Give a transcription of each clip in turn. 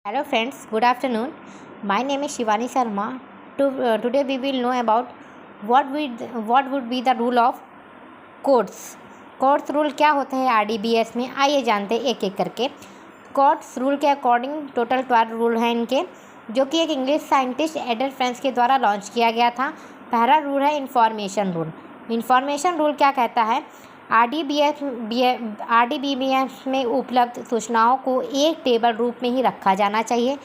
Hello friends, good afternoon. My name is Shivani Sharma. Today we will know about what would be the rule of courts. Courts rule क्या होता है RDBS में, आइए जानते हैं एक एक करके। कोर्ट्स रूल के अकॉर्डिंग टोटल 12 रूल हैं इनके, जो कि एक इंग्लिश साइंटिस्ट एडर फ्रेंच के द्वारा लॉन्च किया गया था। पहला रूल है इन्फॉर्मेशन रूल। इन्फॉर्मेशन रूल क्या कहता है, RDBS में उपलब्ध सूचनाओं को एक टेबल रूप में ही रखा जाना चाहिए।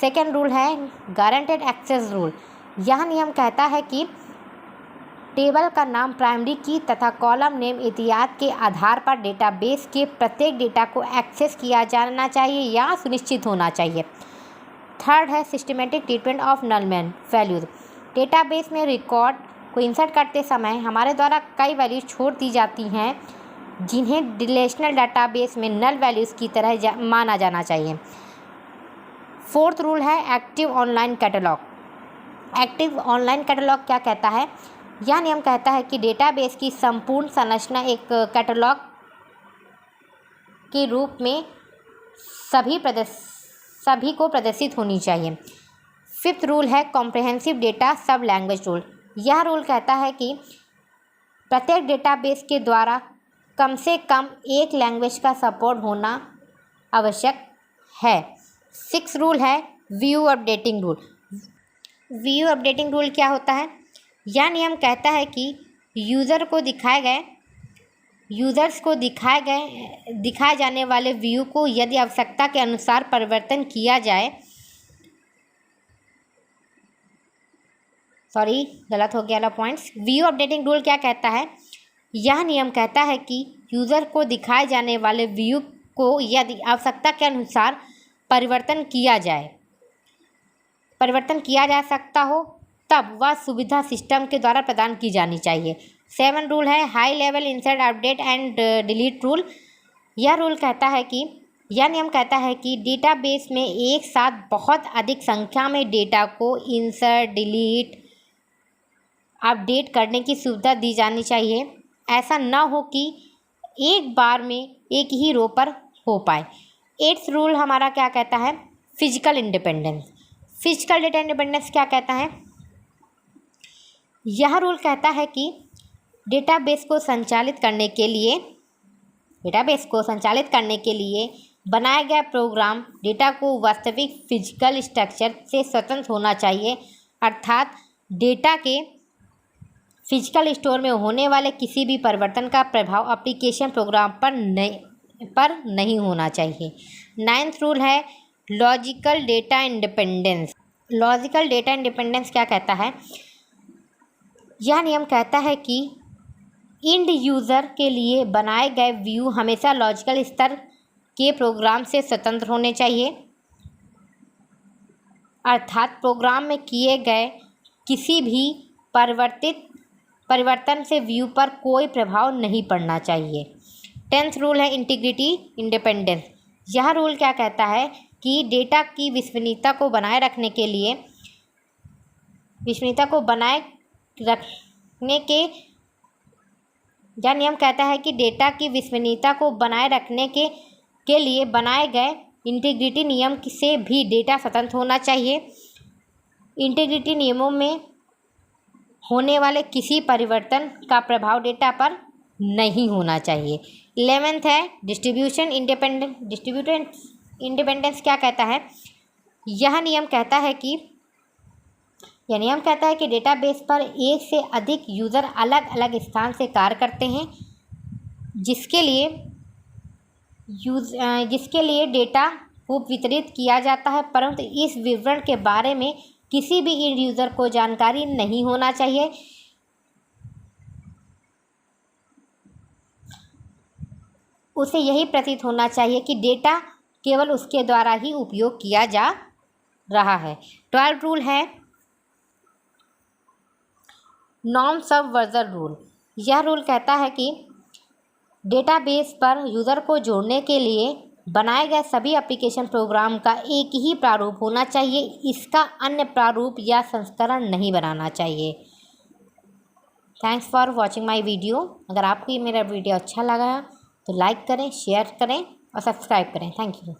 सेकेंड रूल है गारंटेड एक्सेस रूल। यह नियम कहता है कि टेबल का नाम, प्राइमरी की तथा कॉलम नेम इत्यादि के आधार पर डेटाबेस के प्रत्येक डेटा को एक्सेस किया जाना चाहिए या सुनिश्चित होना चाहिए। थर्ड है systematic treatment of null values. Database में रिकॉर्ड को इंसर्ट करते समय हमारे द्वारा कई वैल्यूज छोड़ दी जाती हैं, जिन्हें रिलेशनल डाटाबेस में नल वैल्यूज़ की तरह माना जाना चाहिए। फोर्थ रूल है active online catalogue. Active online catalogue क्या कहता है, यह नियम कहता है कि डेटाबेस की संपूर्ण संरचना एक कैटलॉग के रूप में सभी को प्रदर्शित होनी चाहिए। फिफ्थ रूल है कॉम्प्रिहेंसिव डेटा सब लैंग्वेज रूल। यह रूल कहता है कि प्रत्येक डेटाबेस के द्वारा कम से कम एक लैंग्वेज का सपोर्ट होना आवश्यक है। सिक्स रूल है view updating rule. View updating rule क्या होता है, यह नियम कहता है कि यूज़र्स को दिखाए जाने वाले व्यू को यदि आवश्यकता के अनुसार परिवर्तन किया जाए, गलत हो गया पॉइंट्स। व्यू अपडेटिंग रूल क्या कहता है, यह नियम कहता है कि यूज़र को दिखाए जाने वाले व्यू को यदि आवश्यकता के अनुसार परिवर्तन किया जा सकता हो, तब वह सुविधा सिस्टम के द्वारा प्रदान की जानी चाहिए। सेवन रूल है high level insert update and delete rule. यह नियम कहता है कि डेटाबेस में एक साथ बहुत अधिक संख्या में डेटा को इंसर्ट, डिलीट, अपडेट करने की सुविधा दी जानी चाहिए। ऐसा न हो कि एक बार में एक ही रो पर हो पाए। एट्थ रूल हमारा क्या कहता है, physical independence. Physical data independence क्या कहता है, यह रूल कहता है कि डेटाबेस को संचालित करने के लिए बनाया गया प्रोग्राम डेटा को वास्तविक फिजिकल स्ट्रक्चर से स्वतंत्र होना चाहिए, अर्थात डेटा के फिजिकल स्टोर में होने वाले किसी भी परिवर्तन का प्रभाव एप्लीकेशन प्रोग्राम पर नहीं होना चाहिए। नाइन्थ रूल है logical data independence. Logical data independence क्या कहता है, यह नियम कहता है कि इंड यूज़र के लिए बनाए गए व्यू हमेशा लॉजिकल स्तर के प्रोग्राम से स्वतंत्र होने चाहिए, अर्थात प्रोग्राम में किए गए किसी भी परिवर्तन से व्यू पर कोई प्रभाव नहीं पड़ना चाहिए। 10th रूल है इंटीग्रिटी इंडिपेंडेंस। यह रूल क्या कहता है कि डेटा की विश्वसनीयता को बनाए रखने के यह नियम कहता है कि डेटा की विश्वसनीयता को बनाए रखने के लिए बनाए गए इंटीग्रिटी नियम से भी डेटा स्वतंत्र होना चाहिए। इंटीग्रिटी नियमों में होने वाले किसी परिवर्तन का प्रभाव डेटा पर नहीं होना चाहिए। 11th है डिस्ट्रीब्यूटेड इंडिपेंडेंस क्या कहता है, यह नियम कहता है कि डेटाबेस पर एक से अधिक यूज़र अलग अलग स्थान से कार्य करते हैं, जिसके लिए डेटा को वितरित किया जाता है, परंतु इस विवरण के बारे में किसी भी इंड यूज़र को जानकारी नहीं होना चाहिए। उसे यही प्रतीत होना चाहिए कि डेटा केवल उसके द्वारा ही उपयोग किया जा रहा है। 12 रूल है नॉन सबवर्जन रूल। यह रूल कहता है कि डेटाबेस पर यूज़र को जोड़ने के लिए बनाए गए सभी एप्लीकेशन प्रोग्राम का एक ही प्रारूप होना चाहिए, इसका अन्य प्रारूप या संस्करण नहीं बनाना चाहिए। Thanks for watching my video. अगर आपको ये मेरा वीडियो अच्छा लगा तो लाइक करें, शेयर करें और सब्सक्राइब करें। Thank you.